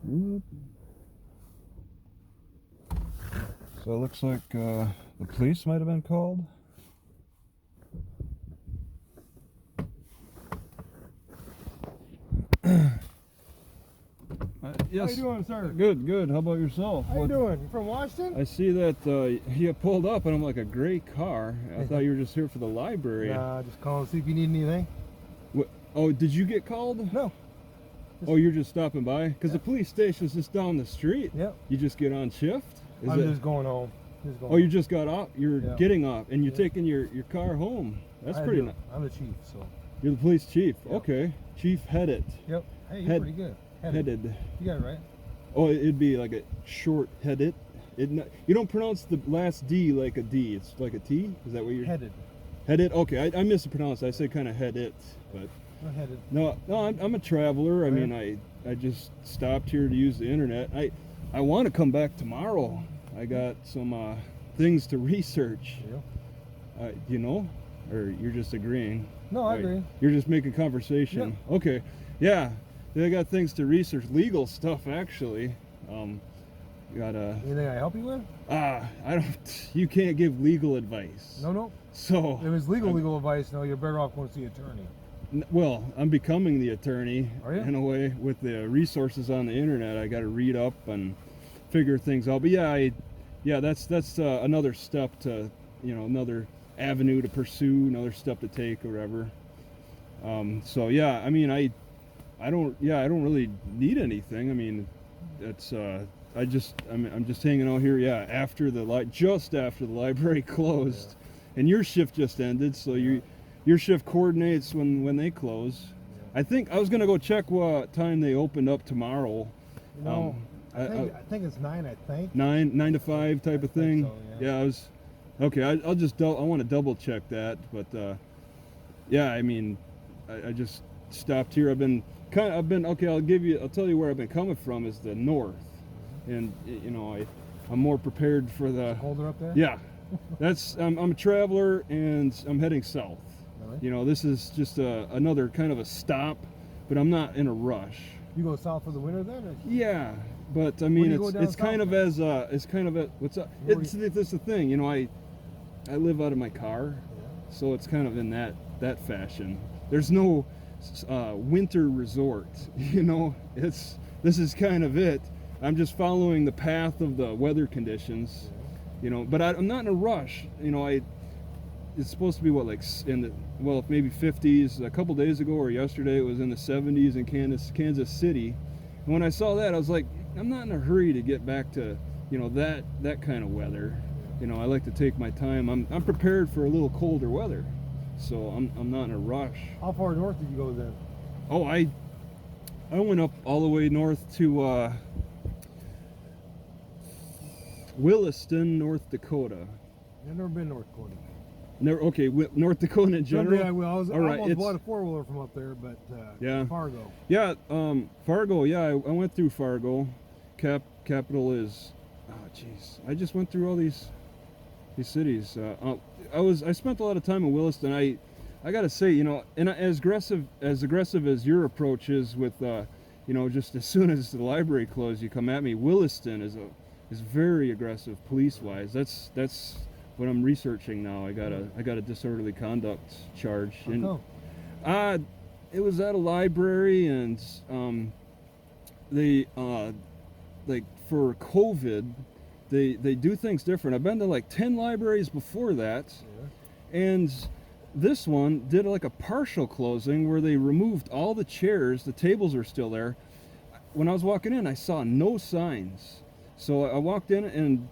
Whoop. So it looks like the police might have been called. Yes. How you doing, sir? Good, good. How about yourself? How you doing? You from Washington? I see that you pulled up and I'm like, a great car. I thought you were just here for the library. Nah, just calling to see if you need anything. Oh, did you get called? No. Oh, you're just stopping by? Because the police station's just down the street. Yep. You just get on shift? I'm just going home. Oh, you just got off? You're Yeah. getting off and you're Yeah. taking your car home. That's pretty nice. I'm the chief, so. You're the police chief. Yep. Okay. Chief Headed. Yep. Hey, you're pretty good. Headed. You got it right. Oh, it'd be like a short headed. You don't pronounce the last D like a D. It's like a T. Is that what you're Headed. Headed? Okay, I mispronounced. I said kind of headed, but We're headed. no. I'm a traveler. I Oh, yeah? mean, I just stopped here to use the internet. I want to come back tomorrow. I got some things to research. Yeah. You know, or you're just agreeing? No, I Right. agree. You're just making conversation. Okay. Yeah. I got things to research, legal stuff actually. Gotta. Anything I help you with? I don't. You can't give legal advice. No. So. If it's legal advice, no, you're better off going to see an attorney. Well, I'm becoming the attorney Are you? in a way with the resources on the internet. I got to read up and figure things out. But yeah, that's another step to, another avenue to pursue, another step to take or whatever. So yeah, I mean, I don't really need anything. I mean, it's I'm just hanging out here. Yeah, just after the library closed, and your shift just ended, so your shift coordinates when they close. I think I was gonna go check what time they opened up tomorrow. No. I think it's 9. I think. 9 to 5 type of thing. So, yeah. I was okay. I want to double check that, but yeah, I mean, I just stopped here. I've been okay. I'll tell you where I've been coming from is the north, and I'm more prepared for the Colder up there? yeah. I'm a traveler and I'm heading south. Really? This is just another kind of a stop, but I'm not in a rush. You go south for the winter then? Or? Yeah, but I do mean, you go down it's kind south of then? what's up? Where It's the thing, I live out of my car, so it's kind of in that fashion. There's no winter resort, this is kind of it. I'm just following the path of the weather conditions, but I'm not in a rush. It's supposed to be maybe 50s. A couple days ago or yesterday it was in the 70s in Kansas City. And when I saw that, I was like, I'm not in a hurry to get back to that kind of weather. I like to take my time. I'm prepared for a little colder weather, so I'm not in a rush. How far north did you go then? Oh, I went up all the way north to Williston, North Dakota. I've never been to North Dakota. Okay, North Dakota in general. Someday I will. All right, almost bought a 4-wheeler from up there, but Yeah. Fargo. Yeah, Fargo. Yeah, I went through Fargo. Capital is. Oh, jeez. I just went through all these cities. I spent a lot of time in Williston. I gotta say, and as aggressive as your approach is with, just as soon as the library closed, you come at me. Williston is very aggressive police-wise. That's what I'm researching now. I got a disorderly conduct charge. It was at a library, and they like for COVID, they do things different. I've been to like 10 libraries before that, and this one did like a partial closing where they removed all the chairs. The tables are still there. When I was walking in, I saw no signs, so I walked in and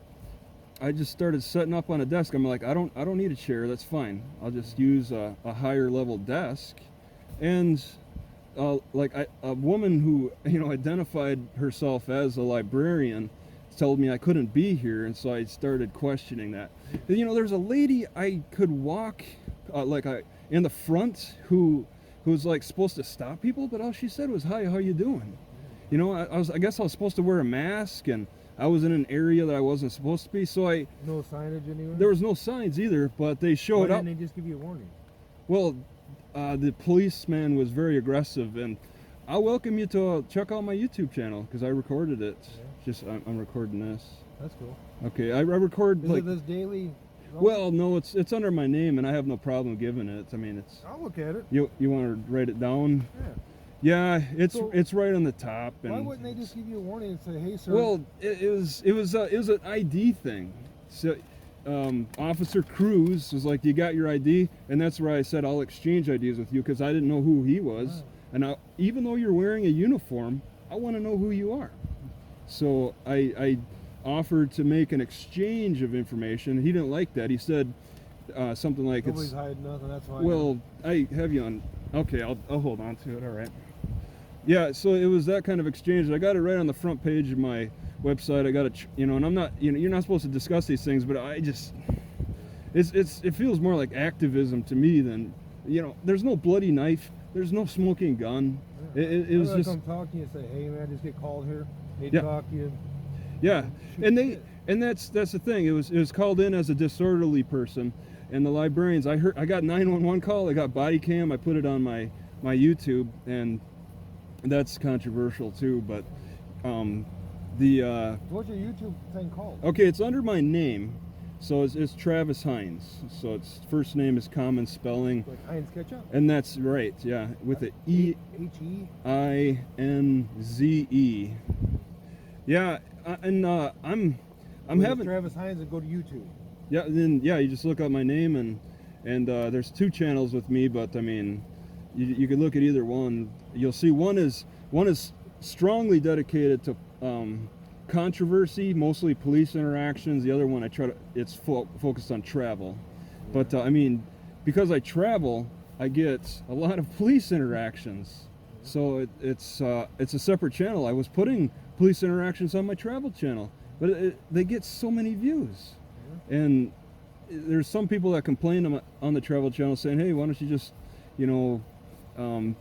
I just started setting up on a desk. I'm like, I don't need a chair. That's fine. I'll just use a higher level desk. And a woman who identified herself as a librarian told me I couldn't be here, and so I started questioning that. There's a lady I could walk in the front who was like supposed to stop people, but all she said was, "Hi, how you doing?" I guess I was supposed to wear a mask, and I was in an area that I wasn't supposed to be, so No signage anywhere? there was no signs either, but they showed Why up. didn't they just give you a warning? Well, the policeman was very aggressive, and I'll welcome you to check out my YouTube channel because I recorded it. Yeah. Just I'm recording this. That's cool. Okay, I record Is like. it this daily? Well, no, it's under my name, and I have no problem giving it. I mean, it's. I'll look at it. You want to write it down? Yeah. Yeah, it's So- it's right on the top. And Why wouldn't they just give you a warning and say, "Hey, sir"? well, it was an ID thing. So, Officer Cruz was like, "You got your ID?" And that's where I said, "I'll exchange IDs with you," because I didn't know who he was. Wow. And even though you're wearing a uniform, I want to know who you are. So I offered to make an exchange of information. He didn't like that. He said something like, Nobody's hiding nothing. That's why. well, I have you on. Okay, I'll hold on to it. All right. Yeah, so it was that kind of exchange. I got it right on the front page of my website. I got it, and I'm not, you're not supposed to discuss these things, but I just, it feels more like activism to me than, there's no bloody knife, there's no smoking gun. It was just, come talk to you and say, "Hey, man, I just get called here. Need Yeah. to talk to you." yeah, Shoot and that's the thing. It was called in as a disorderly person, and the librarians. I got 911 call. I got body cam. I put it on my YouTube, and that's controversial too. But What's your YouTube thing called? okay, it's under my name, so it's Travis Hines. So its first name is common spelling, Like Heinz ketchup? and that's right. Yeah, with the H-E? Einze. Yeah, and I'm having. Travis Heinz and go to YouTube. Yeah, then you just look up my name and there's 2 channels with me, but I mean, you could look at either one. You'll see one is strongly dedicated to controversy, mostly police interactions. The other one it's focused on travel. But I mean, because I travel, I get a lot of police interactions. So it's a separate channel. I was putting police interactions on my travel channel, but they get so many views. And there's some people that complain on the travel channel saying, "Hey, why don't you just,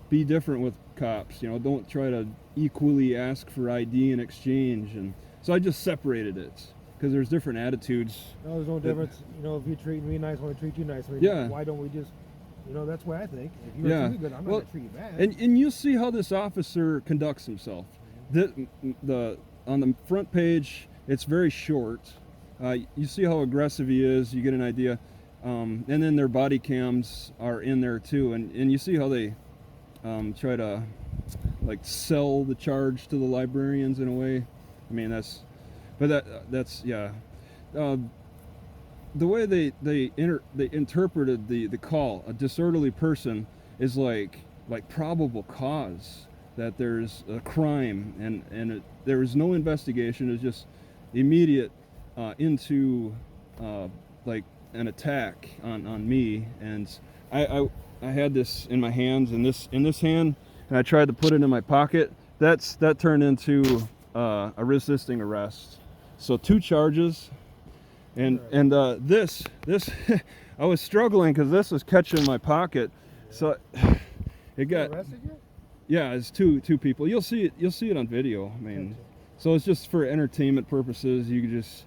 be different with cops? Don't try to equally ask for ID in exchange." And so I just separated it because there's different attitudes. No, there's no difference. If you treat me nice, I want to treat you nice. I mean, Yeah. Why don't we just, that's what I think. If you Yeah. treat me good, I'm not Well, going to treat you bad. And you'll see how this officer conducts himself. On the front page, it's very short. You see how aggressive he is. You get an idea. And then their body cams are in there too, and you see how they try to like sell the charge to the librarians in a way. I mean that's yeah. The way they interpreted the call, a disorderly person, is like probable cause that there's a crime, and there is no investigation. It's just immediate into like an attack on me. And I had this in my hands, and this in this hand, and I tried to put it in my pocket. That turned into a resisting arrest. So 2 charges. And this I was struggling because this was catching my pocket, so it got. They arrested you? Yeah, it's two people. You'll see it on video. I mean, so it's just for entertainment purposes. You can just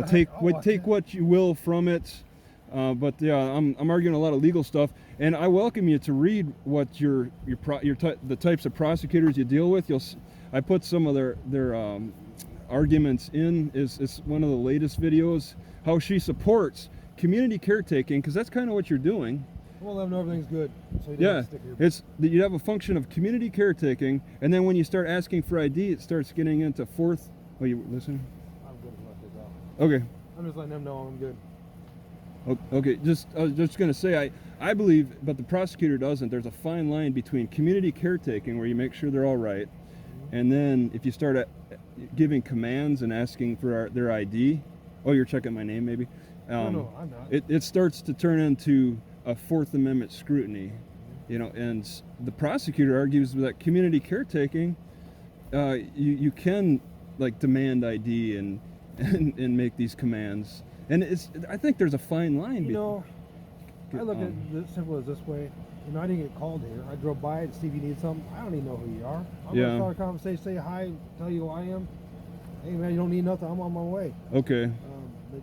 take what you will from it. But yeah, I'm arguing a lot of legal stuff, and I welcome you to read what the types of prosecutors you deal with. I put some of their arguments in. Is one of the latest videos how she supports community caretaking, because that's kind of what you're doing. Well, let them know everything's good. So you don't Yeah, have to stick your... it's you have a function of community caretaking, and then when you start asking for ID, it starts getting into fourth. Oh, you listening? I'm good to let this out. Okay. I'm just letting them know I'm good. Okay, I was just gonna say I believe, but the prosecutor doesn't. There's a fine line between community caretaking, where you make sure they're all right, and then if you start giving commands and asking for their ID. Oh, you're checking my name, maybe? No, I'm not. It starts to turn into a Fourth Amendment scrutiny, and the prosecutor argues that community caretaking, you can like demand ID and make these commands. And I think there's a fine line. I look at it as simple as this way. I didn't get called here. I drove by to see if you need something. I don't even know who you are. I'm going to start a conversation, say hi, tell you who I am. Hey, man, you don't need nothing. I'm on my way. Okay. But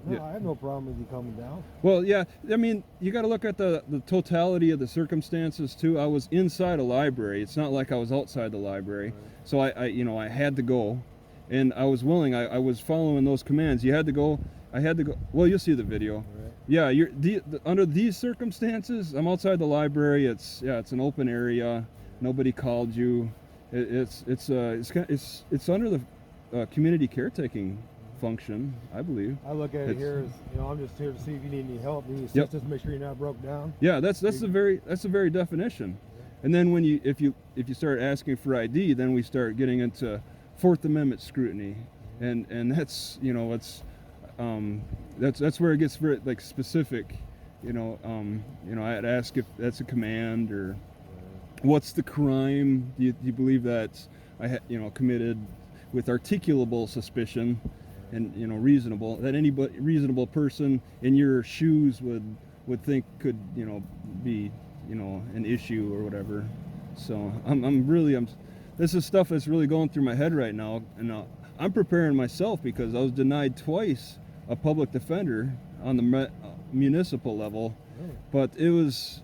No, Yeah. I have no problem with you coming down. Well, yeah, I mean, you got to look at the totality of the circumstances too. I was inside a library. It's not like I was outside the library. Right. So I had to go, and I was willing. I was following those commands. You had to go. I had to go. Well, you'll see the video. Right. Yeah, under these circumstances, I'm outside the library. It's an open area. Nobody called you. It's under the community caretaking function, I believe. I look at it It's- here as, I'm just here to see if you need any help, need Yep. assistance, make sure you're not broke down. Yeah, that's the very definition. And then when if you start asking for ID, then we start getting into Fourth Amendment scrutiny, and that's that's where it gets very like specific. I'd ask if that's a command or what's the crime. Do you believe that I committed with articulable suspicion and reasonable, that any reasonable person in your shoes would think could be an issue or whatever. So this is stuff that's really going through my head right now, and I'm preparing myself because I was denied twice a public defender on the municipal level, Really? but that's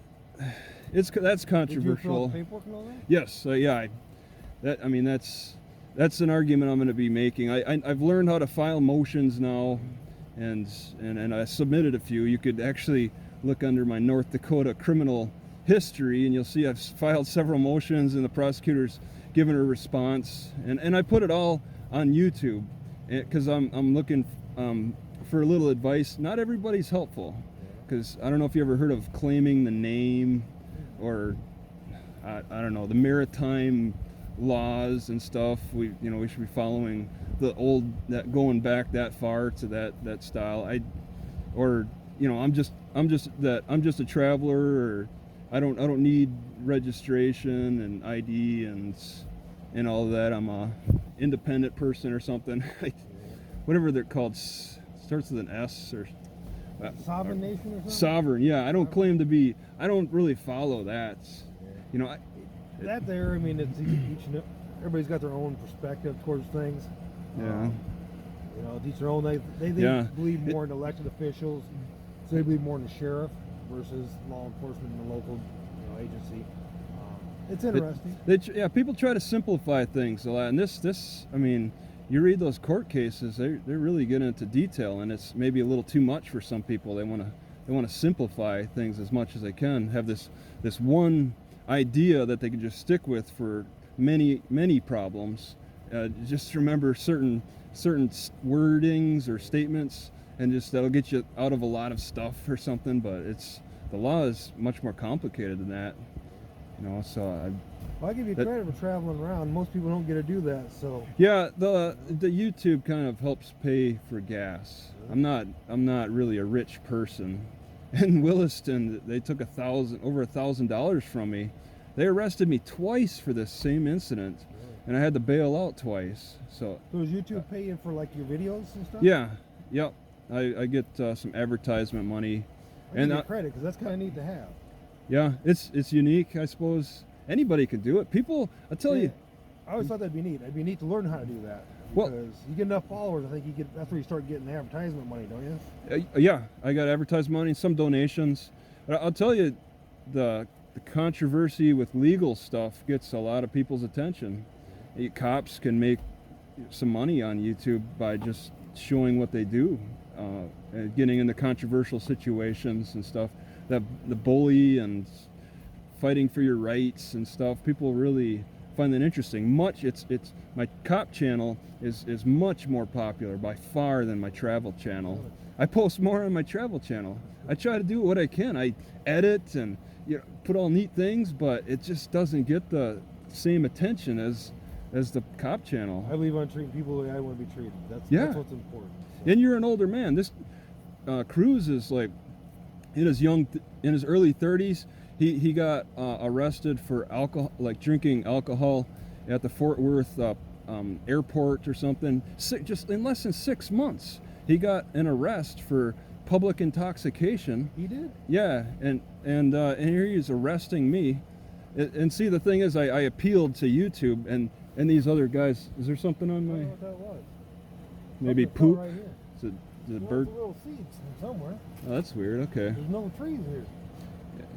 Did you fill out controversial. the paperwork and all that? Yes, that's an argument I'm going to be making. I've learned how to file motions now, and I submitted a few. You could actually look under my North Dakota criminal history, and you'll see I've filed several motions, and the prosecutor's given a response, and I put it all on YouTube because I'm looking for a little advice. Not everybody's helpful, because I don't know if you ever heard of claiming the name, or I don't know, the maritime laws and stuff. We should be following the old, that going back that far to that style. I'm just a traveler, or I don't need registration and ID and all of that. I'm a independent person or something. Whatever they're called, starts with an S or Sovereign nation or something? sovereign. Yeah, I don't claim to be. I don't really follow that. That there, I mean, it's everybody's got their own perspective towards things. Yeah. Each their own. They Yeah. believe more in elected officials, so they believe more in the sheriff versus law enforcement in the local agency. It's interesting. People try to simplify things a lot, and this. I mean, you read those court cases; they're really getting into detail, and it's maybe a little too much for some people. They want to simplify things as much as they can. Have this one idea that they can just stick with for many problems. Just remember certain wordings or statements, and just that'll get you out of a lot of stuff or something. But the law is much more complicated than that. So I give you credit for traveling around. Most people don't get to do that, so. yeah, the YouTube kind of helps pay for gas. I'm not really a rich person. In Williston, they took over $1,000 from me. They arrested me twice for this same incident, and I had to bail out twice. So So is YouTube paying for like your videos and stuff? yeah, yep. I get some advertisement money, I give and you credit because that's kind of neat to have. yeah, it's unique. I suppose anybody can do it. People, I tell you, I always thought that'd be neat. It'd be neat to learn how to do that. Well- Because you get enough followers, I think that's where you start getting the advertisement money, don't you? yeah, I got advertisement money, some donations. But I'll tell you, the controversy with legal stuff gets a lot of people's attention. Cops can make some money on YouTube by just showing what they do, and getting into controversial situations and stuff. The bully and fighting for your rights and stuff. People really find that interesting. It's my cop channel is much more popular by far than my travel channel. I post more on my travel channel. I try to do what I can. I edit and put all neat things, but it just doesn't get the same attention as the cop channel. I believe on treating people the way I want to be treated. Yeah. That's what's important. So. And you're an older man. This Cruz is like in his early 30s. He got arrested for alcohol, like drinking alcohol at the Fort Worth airport or something. Just in less than 6 months, he got an arrest for public intoxication. He did? Yeah, and here he is arresting me. And see, the thing is, I appealed to YouTube and these other guys. Is there something on I don't my know what that was. maybe Something fell poop? Right here. Is it The Well, bird. it's a little seeds somewhere. Oh, that's weird. Okay. There's no trees here.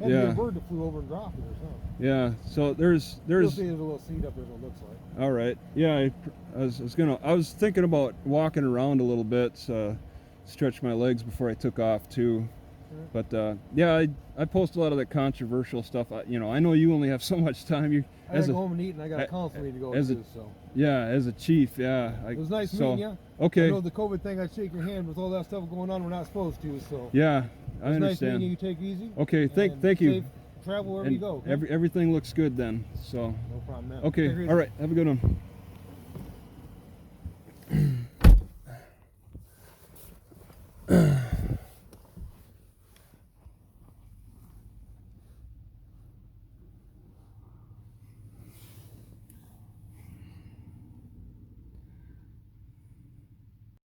Had to be Yeah. a bird that flew over and dropped it or something. Yeah. So there's You'll see there's a little seed up there. What it looks like. all right. Yeah. I was thinking about walking around a little bit, stretch my legs before I took off too. Sure. But yeah, I post a lot of the controversial stuff. I know you only have so much time. You I gotta go home and eat, and I got a council meeting to go as a- to. So yeah, as a chief, yeah. it was nice so, meeting you. Okay. I know the COVID thing. I'd shake your hand with all that stuff going on. We're not supposed to. So Yeah, I it was nice understand. meeting you. You take it easy. Okay, thank and you. safe travel wherever And you go. Okay? everything looks good then. So No problem, man. okay, Take it easy. all right. Have a good one.